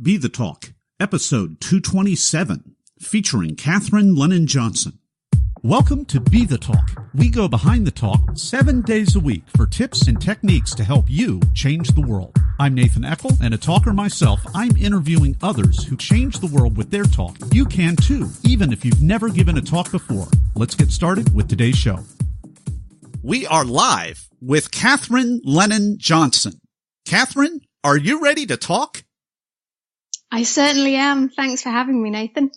Be the Talk, episode 227, featuring Kathryn Lennon Johnson. Welcome to Be the Talk. We go behind the talk 7 days a week for tips and techniques to help you change the world. I'm Nathan Eckel, and a talker myself. I'm interviewing others who change the world with their talk. You can too, even if you've never given a talk before. Let's get started with today's show. We are live with Kathryn Lennon Johnson. Kathryn, are you ready to talk? I certainly am. Thanks for having me, Nathan.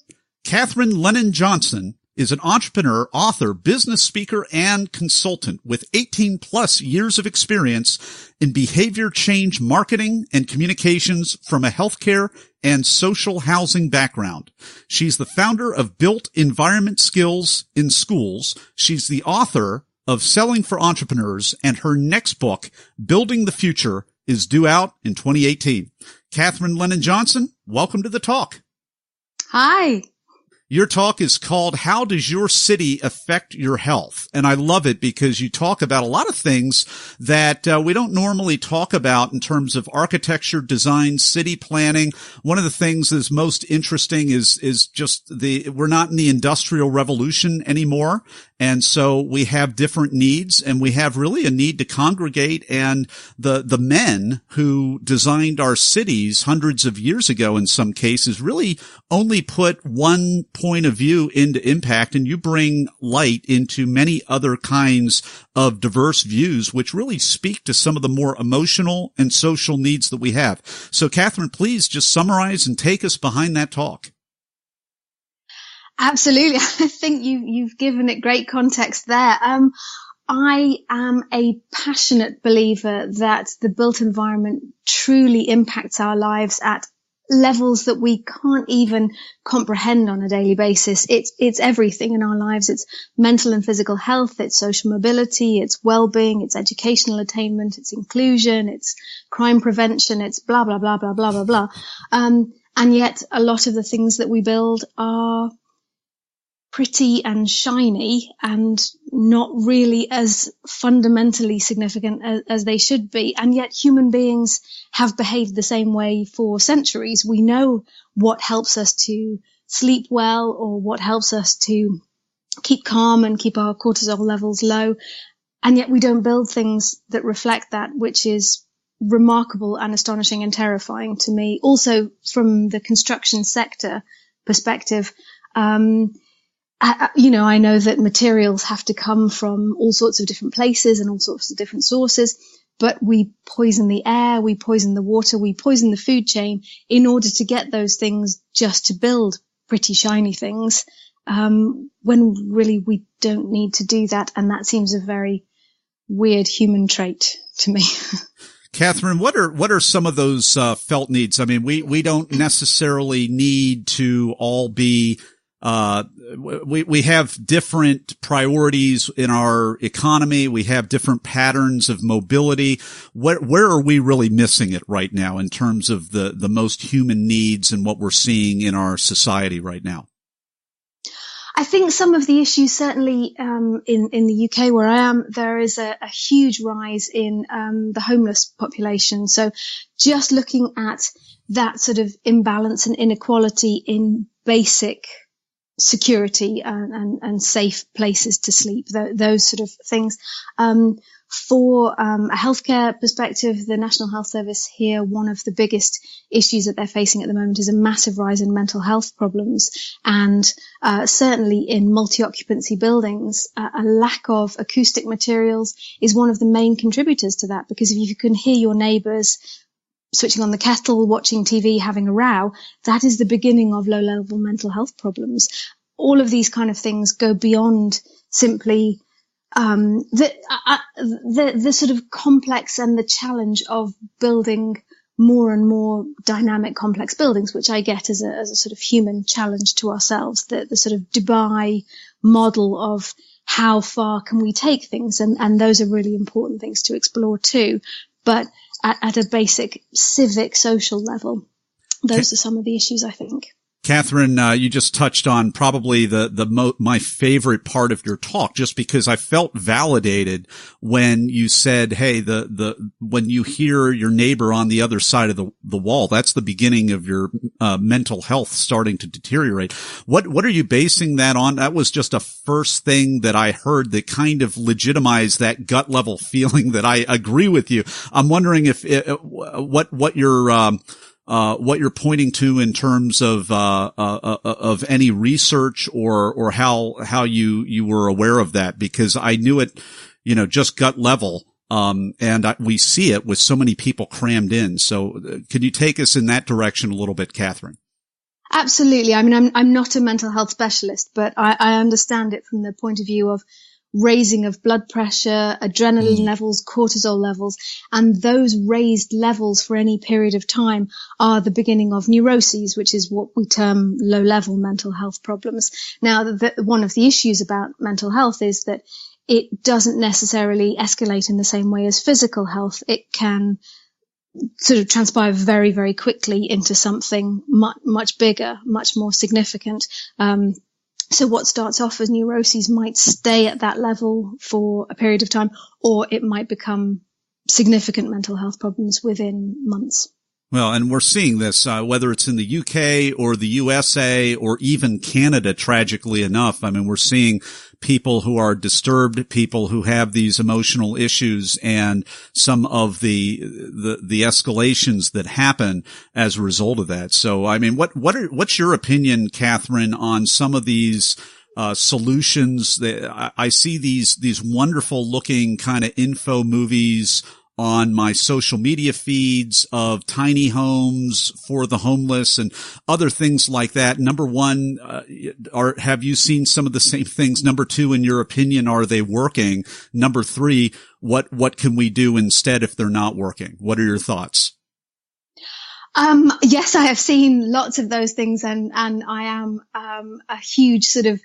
Kathryn Lennon Johnson is an entrepreneur, author, business speaker, and consultant with 18 plus years of experience in behavior change marketing and communications from a healthcare and social housing background. She's the founder of Built Environment Skills in Schools. She's the author of Selling for Entrepreneurs, and her next book, Building the Future, is due out in 2018. Kathryn Lennon Johnson, welcome to the talk. Hi. Your talk is called How Does Your City Affect Your Health? And I love it because you talk about a lot of things that we don't normally talk about in terms of architecture, design, city planning. One of the things that's most interesting is just we're not in the Industrial Revolution anymore. And so we have different needs, and we have really a need to congregate. And the men who designed our cities hundreds of years ago, in some cases, really only put one point of view into impact, and you bring light into many other kinds of diverse views, which really speak to some of the more emotional and social needs that we have. So, Kathryn, please just summarize and take us behind that talk. Absolutely. I think you've given it great context there. I am a passionate believer that the built environment truly impacts our lives at levels that we can't even comprehend on a daily basis. It's everything in our lives. It's mental and physical health. It's social mobility. It's well-being. It's educational attainment. It's inclusion. It's crime prevention. It's blah, blah, blah, blah, blah, blah, blah. And yet a lot of the things that we build are pretty and shiny and not really as fundamentally significant as they should be. And yet human beings have behaved the same way for centuries. We know what helps us to sleep well, or what helps us to keep calm and keep our cortisol levels low. And yet we don't build things that reflect that, which is remarkable and astonishing and terrifying to me. Also, from the construction sector perspective, I know that materials have to come from all sorts of different places and all sorts of different sources, but we poison the air, we poison the water, we poison the food chain in order to get those things just to build pretty shiny things, when really we don't need to do that. And that seems a very weird human trait to me. Kathryn, what are some of those felt needs? I mean, we don't necessarily need to all be we have different priorities in our economy. We have different patterns of mobility. Where are we really missing it right now in terms of the most human needs and what we're seeing in our society right now? I think some of the issues, certainly in the UK where I am, there is a huge rise in the homeless population. So just looking at that sort of imbalance and inequality in basic security and safe places to sleep, those sort of things. For a healthcare perspective, the National Health Service here, one of the biggest issues that they're facing at the moment is a massive rise in mental health problems. And certainly in multi-occupancy buildings, a lack of acoustic materials is one of the main contributors to that, because if you can hear your neighbours switching on the kettle, watching TV, having a row, that is the beginning of low-level mental health problems. All of these kind of things go beyond simply the sort of complex and the challenge of building more and more dynamic, complex buildings, which I get as a sort of human challenge to ourselves, the sort of Dubai model of how far can we take things, and those are really important things to explore too. But at a basic civic social level, those are some of the issues, I think. Kathryn, you just touched on probably my favorite part of your talk, just because I felt validated when you said, hey, when you hear your neighbor on the other side of the wall, that's the beginning of your mental health starting to deteriorate. What are you basing that on? That was just a first thing that I heard that kind of legitimized that gut level feeling that I agree with you. I'm wondering if what you're pointing to in terms of any research or how you were aware of that, because I knew it, just gut level. We see it with so many people crammed in. So could you take us in that direction a little bit, Kathryn? Absolutely. I mean, I'm not a mental health specialist, but I understand it from the point of view of raising of blood pressure, adrenaline levels, cortisol levels, and those raised levels for any period of time are the beginning of neuroses, which is what we term low-level mental health problems. Now, one of the issues about mental health is that it doesn't necessarily escalate in the same way as physical health. It can sort of transpire very, very quickly into something much bigger, much more significant. So what starts off as neuroses might stay at that level for a period of time, or it might become significant mental health problems within months. Well, and we're seeing this, whether it's in the UK or the USA or even Canada, tragically enough. I mean, we're seeing people who are disturbed, people who have these emotional issues, and some of the escalations that happen as a result of that. So, I mean, what's your opinion, Kathryn, on some of these solutions that I see these wonderful looking kind of info movies on my social media feeds of tiny homes for the homeless and other things like that. Number one, have you seen some of the same things? Number two, in your opinion, are they working? Number three, what can we do instead if they're not working? What are your thoughts? Yes, I have seen lots of those things, and I am a huge sort of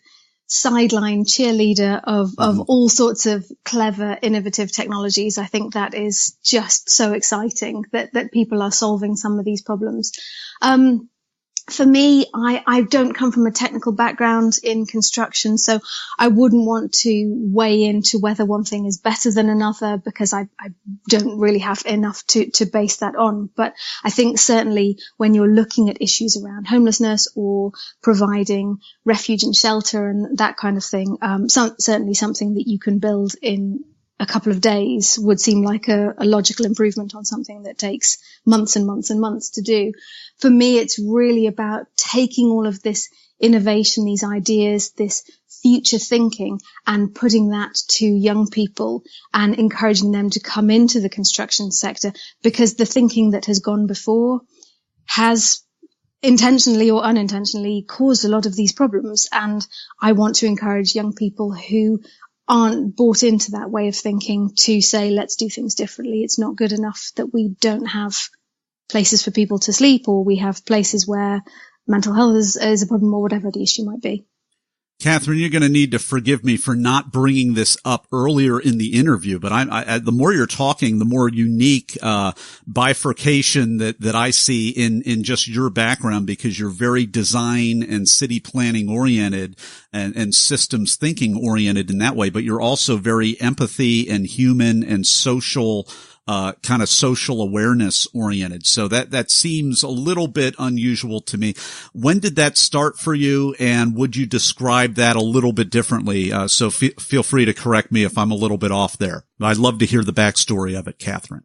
sideline cheerleader of all sorts of clever, innovative technologies. I think that is just so exciting that people are solving some of these problems. For me, I don't come from a technical background in construction, so I wouldn't want to weigh into whether one thing is better than another, because I don't really have enough to base that on. But I think certainly when you're looking at issues around homelessness or providing refuge and shelter and that kind of thing, certainly something that you can build in a couple of days would seem like a logical improvement on something that takes months and months and months to do. For me, it's really about taking all of this innovation, these ideas, this future thinking, and putting that to young people and encouraging them to come into the construction sector, because the thinking that has gone before has intentionally or unintentionally caused a lot of these problems. And I want to encourage young people who aren't bought into that way of thinking to say, let's do things differently. It's not good enough that we don't have places for people to sleep, or we have places where mental health is a problem, or whatever the issue might be. Kathryn, you're going to need to forgive me for not bringing this up earlier in the interview, but the more you're talking, the more unique bifurcation that I see in just your background, because you're very design and city planning oriented and systems thinking oriented in that way, but you're also very empathy and human and social kind of social awareness oriented. So that seems a little bit unusual to me. When did that start for you? And would you describe that a little bit differently? So feel free to correct me if I'm a little bit off there. I'd love to hear the backstory of it, Kathryn.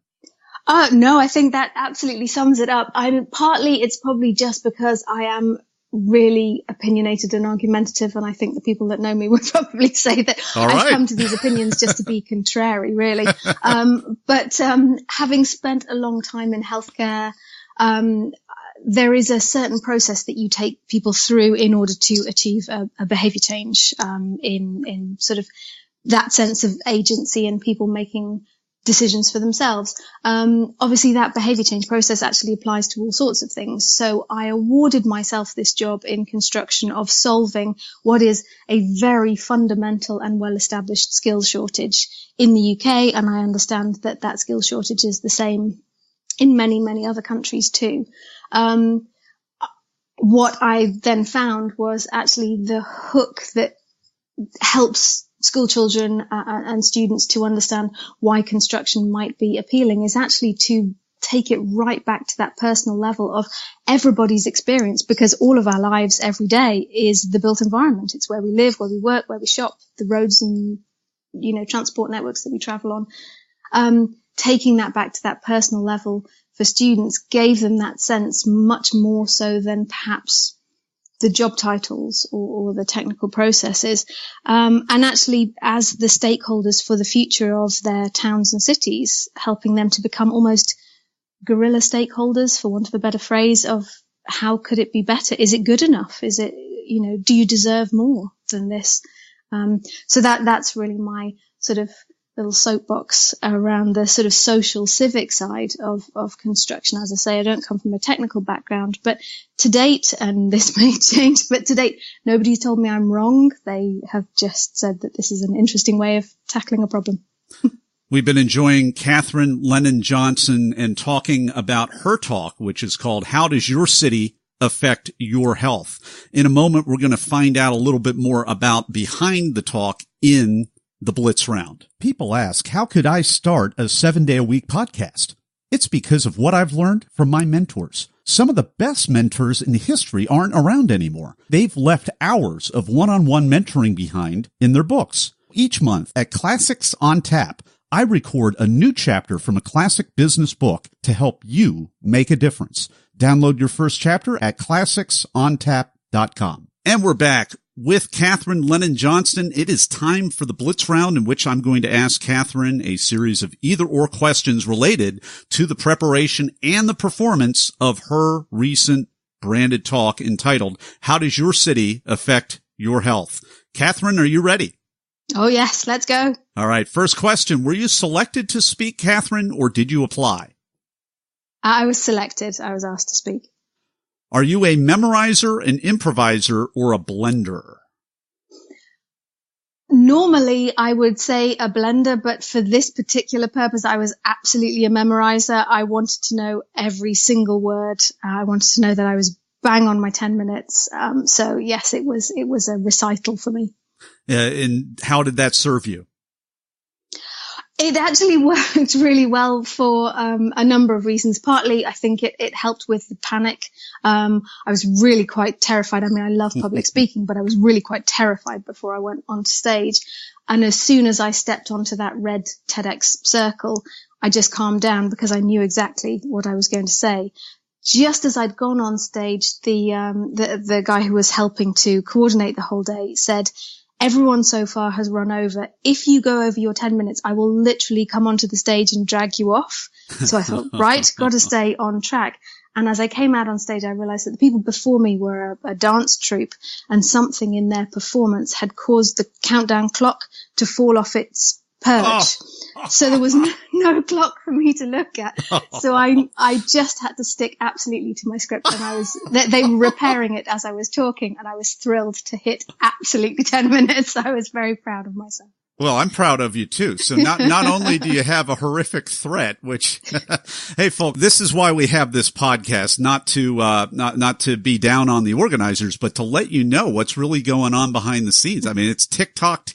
No, I think that absolutely sums it up. Partly it's probably just because I am really opinionated and argumentative, and I think the people that know me would probably say that I've come to these opinions just to be contrary, really. But having spent a long time in healthcare, there is a certain process that you take people through in order to achieve a behaviour change, in sort of that sense of agency and people making decisions for themselves. Obviously that behavior change process actually applies to all sorts of things. So I awarded myself this job in construction of solving what is a very fundamental and well-established skills shortage in the UK. And I understand that skills shortage is the same in many, many other countries too. what I then found was actually the hook that helps school children and students to understand why construction might be appealing is actually to take it right back to that personal level of everybody's experience, because all of our lives every day is the built environment. It's where we live, where we work, where we shop, the roads and, transport networks that we travel on. Taking that back to that personal level for students gave them that sense much more so than perhaps the job titles or the technical processes. And actually, as the stakeholders for the future of their towns and cities, helping them to become almost guerrilla stakeholders, for want of a better phrase, of how could it be better? Is it good enough? Is it, do you deserve more than this? So that's really my sort of little soapbox around the sort of social civic side of construction. As I say, I don't come from a technical background, but to date, and this may change, but to date, nobody's told me I'm wrong. They have just said that this is an interesting way of tackling a problem. We've been enjoying Kathryn Lennon Johnson and talking about her talk, which is called How Does Your City Affect Your Health? In a moment, we're going to find out a little bit more about behind the talk in the Blitz Round. People ask, how could I start a 7-day-a-week podcast? It's because of what I've learned from my mentors. Some of the best mentors in history aren't around anymore. They've left hours of one-on-one mentoring behind in their books. Each month at Classics on Tap, I record a new chapter from a classic business book to help you make a difference. Download your first chapter at classicsontap.com. And we're back with Kathryn Lennon Johnson. It is time for the Blitz Round, in which I'm going to ask Kathryn a series of either-or questions related to the preparation and the performance of her recent branded talk entitled, How Does Your City Affect Your Health? Kathryn, are you ready? Oh, yes. Let's go. All right. First question. Were you selected to speak, Kathryn, or did you apply? I was selected. I was asked to speak. Are you a memorizer, an improviser, or a blender? Normally, I would say a blender, but for this particular purpose, I was absolutely a memorizer. I wanted to know every single word. I wanted to know that I was bang on my 10 minutes. So yes, it was a recital for me. And how did that serve you? It actually worked really well for a number of reasons. Partly, I think it helped with the panic. I was really quite terrified. I mean, I love public speaking, but I was really quite terrified before I went onto stage. And as soon as I stepped onto that red TEDx circle, I just calmed down because I knew exactly what I was going to say. Just as I'd gone on stage, the guy who was helping to coordinate the whole day said, everyone so far has run over. If you go over your 10 minutes, I will literally come onto the stage and drag you off. So I thought, right, got to stay on track. And as I came out on stage, I realized that the people before me were a dance troupe, and something in their performance had caused the countdown clock to fall off its perch. So there was no clock for me to look at. So I just had to stick absolutely to my script, and they were repairing it as I was talking, and I was thrilled to hit absolutely 10 minutes. I was very proud of myself. Well, I'm proud of you too. So not only do you have a horrific threat, which, hey folks, this is why we have this podcast, not to be down on the organizers, but to let you know what's really going on behind the scenes. I mean, it's tick tock,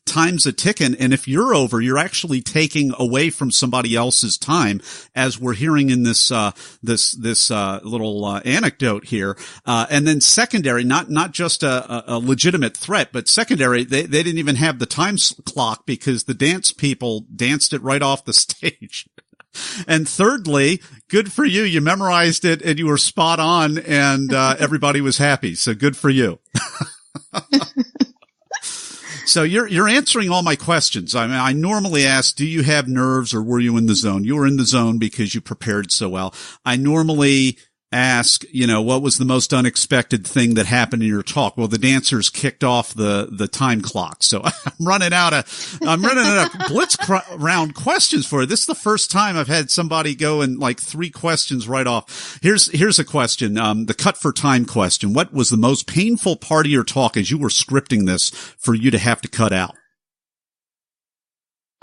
time's a ticking. And if you're over, you're actually taking away from somebody else's time, as we're hearing in this little anecdote here. And then secondary, not just a legitimate threat, but secondary, they didn't even have the time clock because the dance people danced it right off the stage. And thirdly, good for you. You memorized it and you were spot on, and everybody was happy. So good for you. So you're answering all my questions. I mean, I normally ask, do you have nerves or were you in the zone? You were in the zone because you prepared so well. I normally ask, what was the most unexpected thing that happened in your talk? Well, the dancers kicked off the time clock. So I'm running out of Blitz round questions for you. This is the first time I've had somebody go in like 3 questions right off. Here's a question. The cut for time question. What was the most painful part of your talk as you were scripting this for you to have to cut out?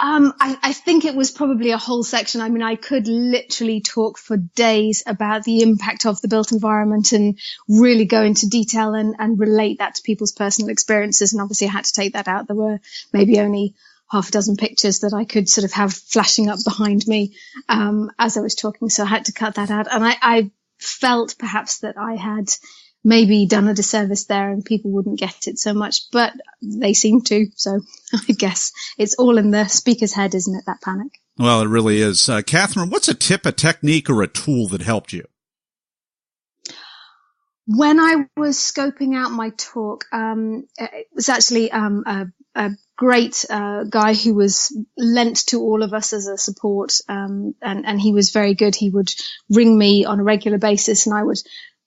I think it was probably a whole section. I mean, I could literally talk for days about the impact of the built environment and really go into detail and relate that to people's personal experiences. And obviously I had to take that out. There were maybe only half a dozen pictures that I could sort of have flashing up behind me as I was talking. So I had to cut that out. And I felt perhaps that I had maybe done a disservice there and people wouldn't get it so much, but they seem to. So I guess it's all in the speaker's head, isn't it, that panic? Well, it really is. Kathryn, what's a tip, a technique, or a tool that helped you? When I was scoping out my talk, it was actually a great guy who was lent to all of us as a support, and he was very good. He would ring me on a regular basis and I would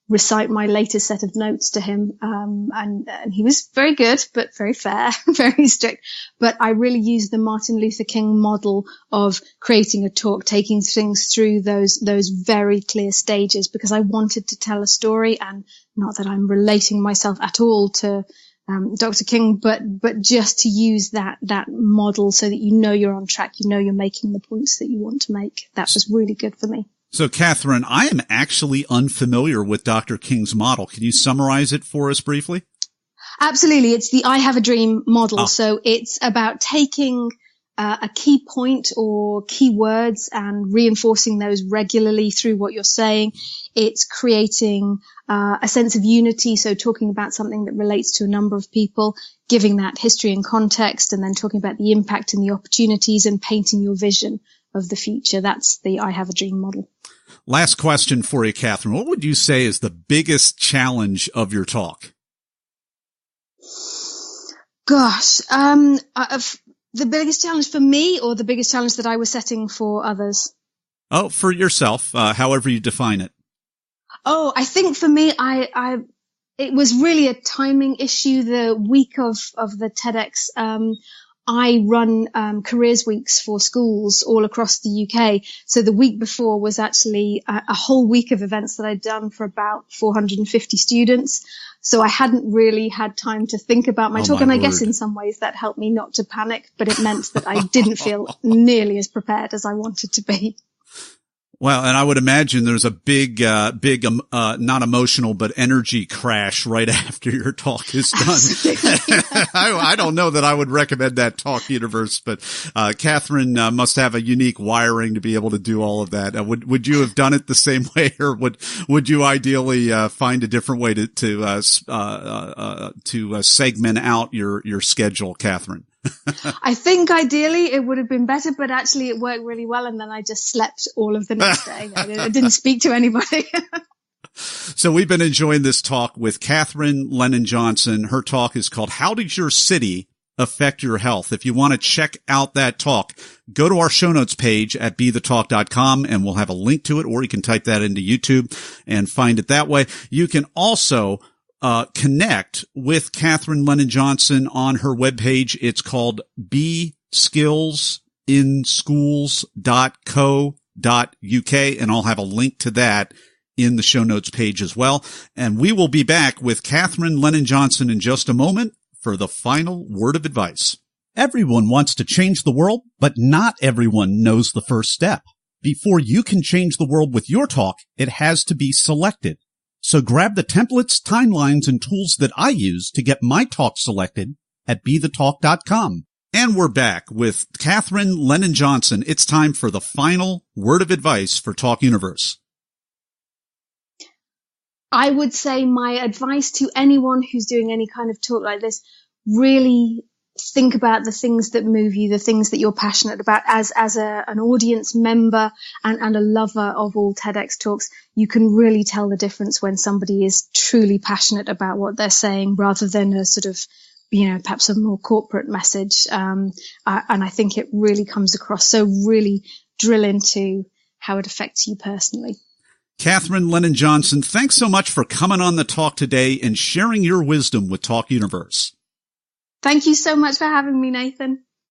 recite my latest set of notes to him. And he was very good, but very fair, very strict. But I really used the Martin Luther King model of creating a talk, taking things through those very clear stages, because I wanted to tell a story, and not that I'm relating myself at all to Dr. King, but just to use that model so that you know you're on track, you know you're making the points that you want to make. That was really good for me. So, Kathryn, I am actually unfamiliar with Dr. King's model. Can you summarize it for us briefly? Absolutely. It's the I Have a Dream model. Oh. So it's about taking a key point or key words and reinforcing those regularly through what you're saying. It's creating a sense of unity. So talking about something that relates to a number of people, giving that history and context, and then talking about the impact and the opportunities and painting your vision of the future. That's the I Have a Dream model. Last question for you, Kathryn. What would you say is the biggest challenge of your talk? Gosh, the biggest challenge for me, or the biggest challenge that I was setting for others? Oh, for yourself, however you define it. Oh, I think for me, it was really a timing issue. The week of the TEDx, I run careers weeks for schools all across the UK. So the week before was actually a whole week of events that I'd done for about 450 students. So I hadn't really had time to think about my talk. And I guess in some ways that helped me not to panic, but it meant that I didn't feel nearly as prepared as I wanted to be. Well, and I would imagine there's a big, not emotional, but energy crash right after your talk is done. I don't know that I would recommend that talk universe, but, Kathryn, must have a unique wiring to be able to do all of that. Would you have done it the same way, or would you ideally, find a different way to segment out your schedule, Kathryn? I think ideally it would have been better, but actually it worked really well. And then I just slept all of the next day. I didn't speak to anybody. So we've been enjoying this talk with Kathryn Lennon Johnson. Her talk is called How Does Your City Affect Your Health? If you want to check out that talk, go to our show notes page at BeTheTalk.com and we'll have a link to it, or you can type that into YouTube and find it that way. You can also connect with Kathryn Lennon Johnson on her webpage. It's called beskillsinschools.co.uk, and I'll have a link to that in the show notes page as well. And we will be back with Kathryn Lennon Johnson in just a moment for the final word of advice. Everyone wants to change the world, but not everyone knows the first step. Before you can change the world with your talk, it has to be selected. So grab the templates, timelines, and tools that I use to get my talk selected at BeTheTalk.com. And we're back with Kathryn Lennon Johnson. It's time for the final word of advice for Talk Universe. I would say my advice to anyone who's doing any kind of talk like this, really think about the things that move you, the things that you're passionate about. As an audience member and a lover of all TEDx talks, you can really tell the difference when somebody is truly passionate about what they're saying, rather than a sort of, perhaps a more corporate message. And I think it really comes across. So really drill into how it affects you personally. Kathryn Lennon Johnson, thanks so much for coming on the talk today and sharing your wisdom with Talk Universe. Thank you so much for having me, Nathan.